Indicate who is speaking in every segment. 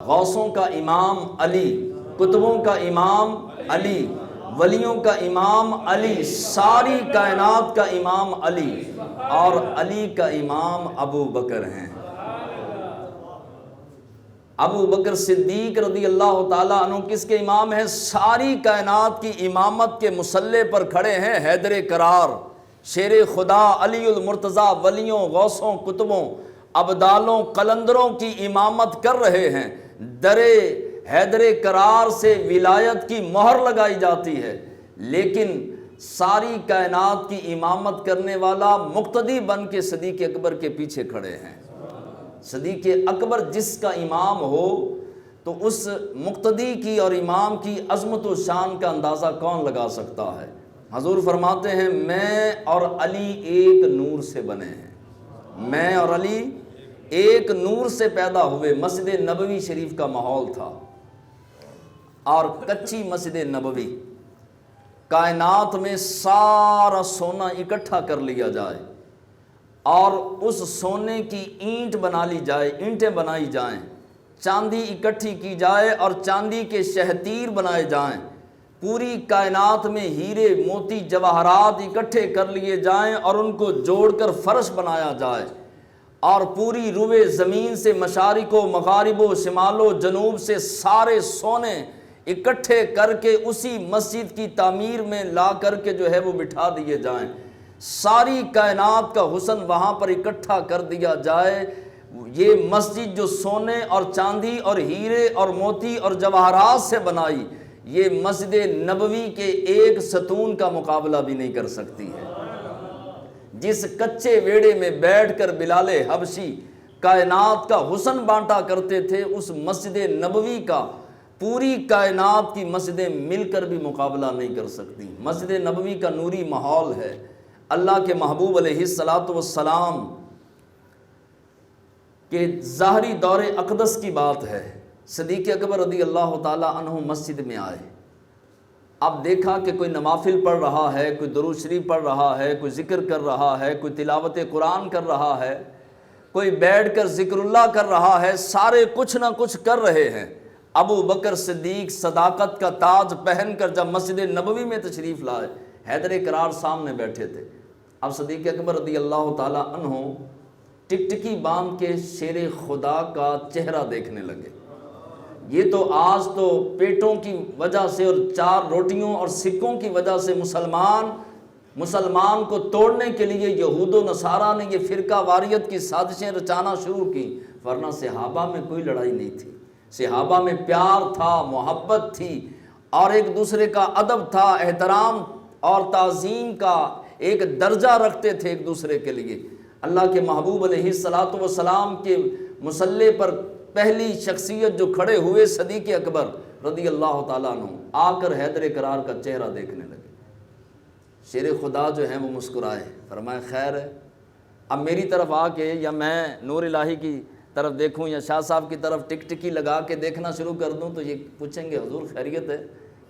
Speaker 1: غوثوں کا امام علی، کتبوں کا امام علی، ولیوں کا امام علی، ساری کائنات کا امام علی، اور علی کا امام ابو بکر ہیں۔ ابو بکر صدیق رضی اللہ تعالیٰ عنہ کس کے امام ہیں؟ ساری کائنات کی امامت کے مصلے پر کھڑے ہیں، حیدر کرار، شیر خدا، علی المرتضیٰ، ولیوں، غوثوں، کتبوں، ابدالوں، قلندروں کی امامت کر رہے ہیں۔ در حیدر کرار سے ولایت کی مہر لگائی جاتی ہے، لیکن ساری کائنات کی امامت کرنے والا مقتدی بن کے صدیق اکبر کے پیچھے کھڑے ہیں۔ صدیق اکبر جس کا امام ہو تو اس مقتدی کی اور امام کی عظمت و شان کا اندازہ کون لگا سکتا ہے؟ حضور فرماتے ہیں میں اور علی ایک نور سے بنے ہیں، میں اور علی ایک نور سے پیدا ہوئے۔ مسجد نبوی شریف کا ماحول تھا، اور کچی مسجد نبوی، کائنات میں سارا سونا اکٹھا کر لیا جائے اور اس سونے کی اینٹ بنا لی جائے، اینٹیں بنائی جائیں، چاندی اکٹھی کی جائے اور چاندی کے شہتیر بنائے جائیں، پوری کائنات میں ہیرے موتی جواہرات اکٹھے کر لیے جائیں اور ان کو جوڑ کر فرش بنایا جائے، اور پوری روئے زمین سے مشارق و مغارب و شمال و جنوب سے سارے سونے اکٹھے کر کے اسی مسجد کی تعمیر میں لا کر کے جو ہے وہ بٹھا دیے جائیں، ساری کائنات کا حسن وہاں پر اکٹھا کر دیا جائے۔ یہ مسجد جو سونے اور چاندی اور ہیرے اور موتی اور جواہرات سے بنائی، یہ مسجد نبوی کے ایک ستون کا مقابلہ بھی نہیں کر سکتی ہے۔ جس کچے ویڑے میں بیٹھ کر بلال حبشی کائنات کا حسن بانٹا کرتے تھے، اس مسجد نبوی کا پوری کائنات کی مسجدیں مل کر بھی مقابلہ نہیں کر سکتی۔ مسجد نبوی کا نوری ماحول ہے۔ اللہ کے محبوب علیہ السلام کے ظاہری دور اقدس کی بات ہے۔ صدیق اکبر رضی اللہ تعالیٰ عنہ مسجد میں آئے، اب دیکھا کہ کوئی نوافل پڑھ رہا ہے، کوئی درود شریف پڑھ رہا ہے، کوئی ذکر کر رہا ہے، کوئی تلاوت قرآن کر رہا ہے، کوئی بیٹھ کر ذکر اللہ کر رہا ہے، سارے کچھ نہ کچھ کر رہے ہیں۔ ابو بکر صدیق صداقت کا تاج پہن کر جب مسجد نبوی میں تشریف لائے، حیدر کرار سامنے بیٹھے تھے۔ اب صدیق اکبر رضی اللہ تعالیٰ عنہ ٹکٹکی باندھ کے شیر خدا کا چہرہ دیکھنے لگے۔ یہ تو آج تو پیٹوں کی وجہ سے اور چار روٹیوں اور سکوں کی وجہ سے مسلمان کو توڑنے کے لیے یہود و نصارہ نے یہ فرقہ واریت کی سازشیں رچانا شروع کی، ورنہ صحابہ میں کوئی لڑائی نہیں تھی۔ صحابہ میں پیار تھا، محبت تھی، اور ایک دوسرے کا ادب تھا، احترام اور تعظیم کا ایک درجہ رکھتے تھے ایک دوسرے کے لیے۔ اللہ کے محبوب علیہ السلام کے مصلے پر پہلی شخصیت جو کھڑے ہوئے صدیق اکبر رضی اللہ تعالیٰ عنہ، آ کر حیدر کرار کا چہرہ دیکھنے لگے۔ شیر خدا جو ہیں وہ مسکرائے، فرمایا خیر ہے، اب میری طرف آ کے یا میں نور الہی کی طرف دیکھوں یا شاہ صاحب کی طرف ٹکٹکی لگا کے دیکھنا شروع کر دوں تو یہ پوچھیں گے حضور خیریت ہے،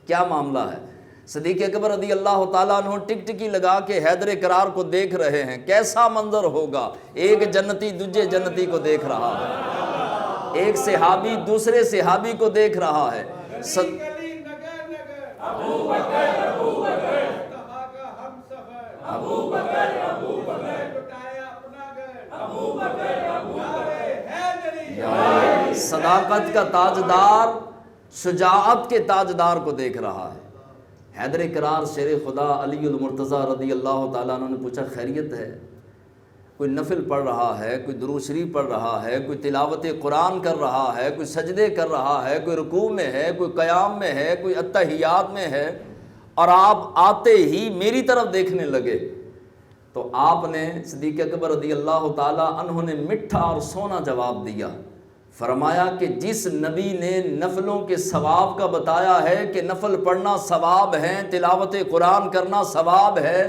Speaker 1: کیا معاملہ ہے؟ صدیق اکبر رضی اللہ تعالیٰ عنہ ٹکٹکی لگا کے حیدر کرار کو دیکھ رہے ہیں۔ کیسا منظر ہوگا، ایک جنتی دوسرے جنتی کو دیکھ رہا ہے، ایک صحابی دوسرے صحابی کو دیکھ رہا ہے۔ صداقت کا تاجدار، شجاعت کے تاجدار کو دیکھ رہا ہے۔ حیدر کرار شیر خدا علی المرتضیٰ رضی اللہ تعالیٰ عنہ نے پوچھا خیریت ہے؟ کوئی نفل پڑھ رہا ہے، کوئی درود شریف پڑھ رہا ہے، کوئی تلاوت قرآن کر رہا ہے، کوئی سجدے کر رہا ہے، کوئی رکوع میں ہے، کوئی قیام میں ہے، کوئی اتحیات میں ہے، اور آپ آتے ہی میری طرف دیکھنے لگے۔ تو آپ نے صدیق اکبر رضی اللہ تعالیٰ عنہ نے میٹھا اور سونا جواب دیا، فرمایا کہ جس نبی نے نفلوں کے ثواب کا بتایا ہے کہ نفل پڑھنا ثواب ہے، تلاوت قرآن کرنا ثواب ہے،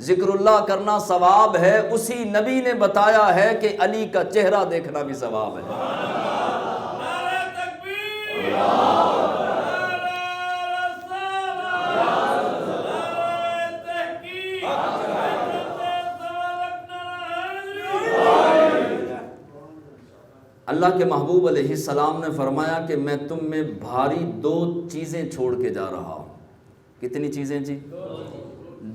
Speaker 1: ذکر اللہ کرنا ثواب ہے، اسی نبی نے بتایا ہے کہ علی کا چہرہ دیکھنا بھی ثواب ہے۔ نعرہ تکبیر، اللہ کے محبوب علیہ السلام نے فرمایا کہ میں تم میں بھاری 2 چیزیں چھوڑ کے جا رہا ہوں۔ کتنی چیزیں جی؟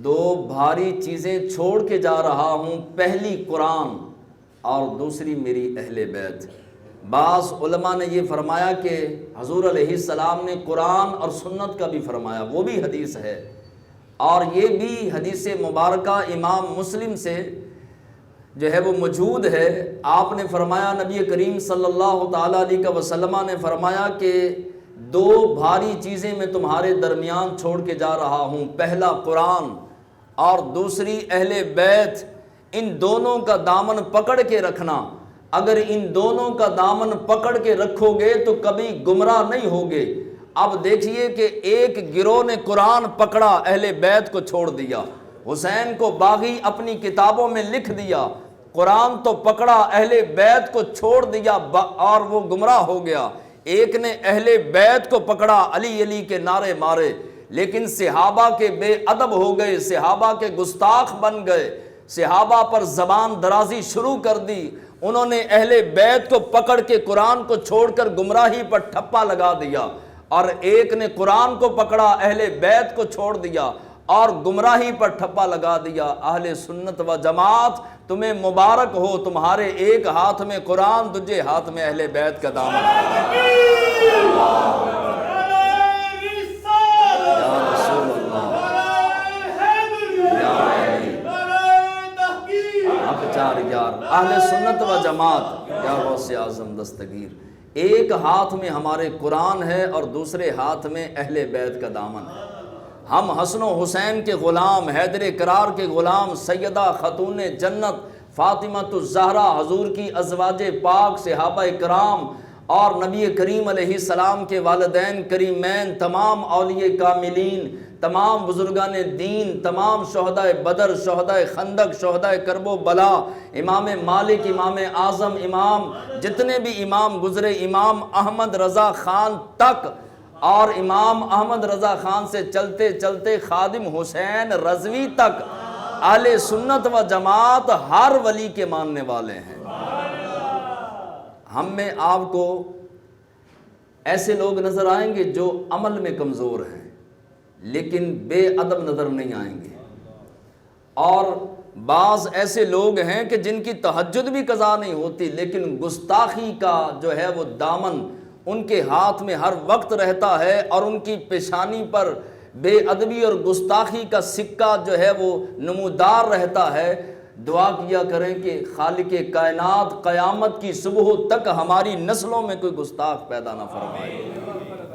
Speaker 1: 2 بھاری چیزیں چھوڑ کے جا رہا ہوں، پہلی قرآن اور دوسری میری اہل بیت۔ بعض علماء نے یہ فرمایا کہ حضور علیہ السلام نے قرآن اور سنت کا بھی فرمایا، وہ بھی حدیث ہے، اور یہ بھی حدیث مبارکہ امام مسلم سے جو ہے وہ موجود ہے۔ آپ نے فرمایا، نبی کریم صلی اللہ تعالیٰ علیہ وسلم نے فرمایا کہ 2 بھاری چیزیں میں تمہارے درمیان چھوڑ کے جا رہا ہوں، پہلا قرآن اور دوسری اہل بیت۔ ان دونوں کا دامن پکڑ کے رکھنا، اگر ان دونوں کا دامن پکڑ کے رکھو گے تو کبھی گمراہ نہیں ہوگے۔ اب دیکھیے کہ ایک گروہ نے قرآن پکڑا، اہل بیت کو چھوڑ دیا، حسین کو باغی اپنی کتابوں میں لکھ دیا، قرآن تو پکڑا، اہل بیت کو چھوڑ دیا اور وہ گمراہ ہو گیا۔ ایک نے اہل بیت کو پکڑا، علی علی کے نعرے مارے، لیکن صحابہ کے بے ادب ہو گئے، صحابہ کے گستاخ بن گئے، صحابہ پر زبان درازی شروع کر دی۔ انہوں نے اہل بیت کو پکڑ کے قرآن کو چھوڑ کر گمراہی پر ٹھپا لگا دیا، اور ایک نے قرآن کو پکڑا، اہل بیت کو چھوڑ دیا اور گمراہی پر ٹھپا لگا دیا۔ اہل سنت و جماعت تمہیں مبارک ہو، تمہارے ایک ہاتھ میں قرآن، دوسرے ہاتھ میں اہل بیت کا دامن۔ یا رسول اللہ، یا علی، حق چار یار، اہل سنت و جماعت، یا غوث اعظم دستگیر، ایک ہاتھ میں ہمارے قرآن ہے اور دوسرے ہاتھ میں اہل بیت کا دامن ہے۔ ہم حسن و حسین کے غلام، حیدر کرار کے غلام، سیدہ خاتون جنت فاطمہ الزہرا، حضور کی ازواج پاک، صحابہ کرام اور نبی کریم علیہ السلام کے والدین کریمین، تمام اولیاء کاملین، تمام بزرگان دین، تمام شہدائے بدر، شہدائے خندق، شہدائے کرب و بلا، امام مالک، امام اعظم، امام جتنے بھی امام گزرے، امام احمد رضا خان تک، اور امام احمد رضا خان سے چلتے چلتے خادم حسین رضوی تک، اہل سنت و جماعت ہر ولی کے ماننے والے ہیں۔ ہم میں آپ کو ایسے لوگ نظر آئیں گے جو عمل میں کمزور ہیں لیکن بے ادب نظر نہیں آئیں گے، اور بعض ایسے لوگ ہیں کہ جن کی تہجد بھی قضا نہیں ہوتی لیکن گستاخی کا جو ہے وہ دامن ان کے ہاتھ میں ہر وقت رہتا ہے، اور ان کی پیشانی پر بے ادبی اور گستاخی کا سکہ جو ہے وہ نمودار رہتا ہے۔ دعا کیا کریں کہ خالق کائنات قیامت کی صبح تک ہماری نسلوں میں کوئی گستاخ پیدا نہ فرمائے۔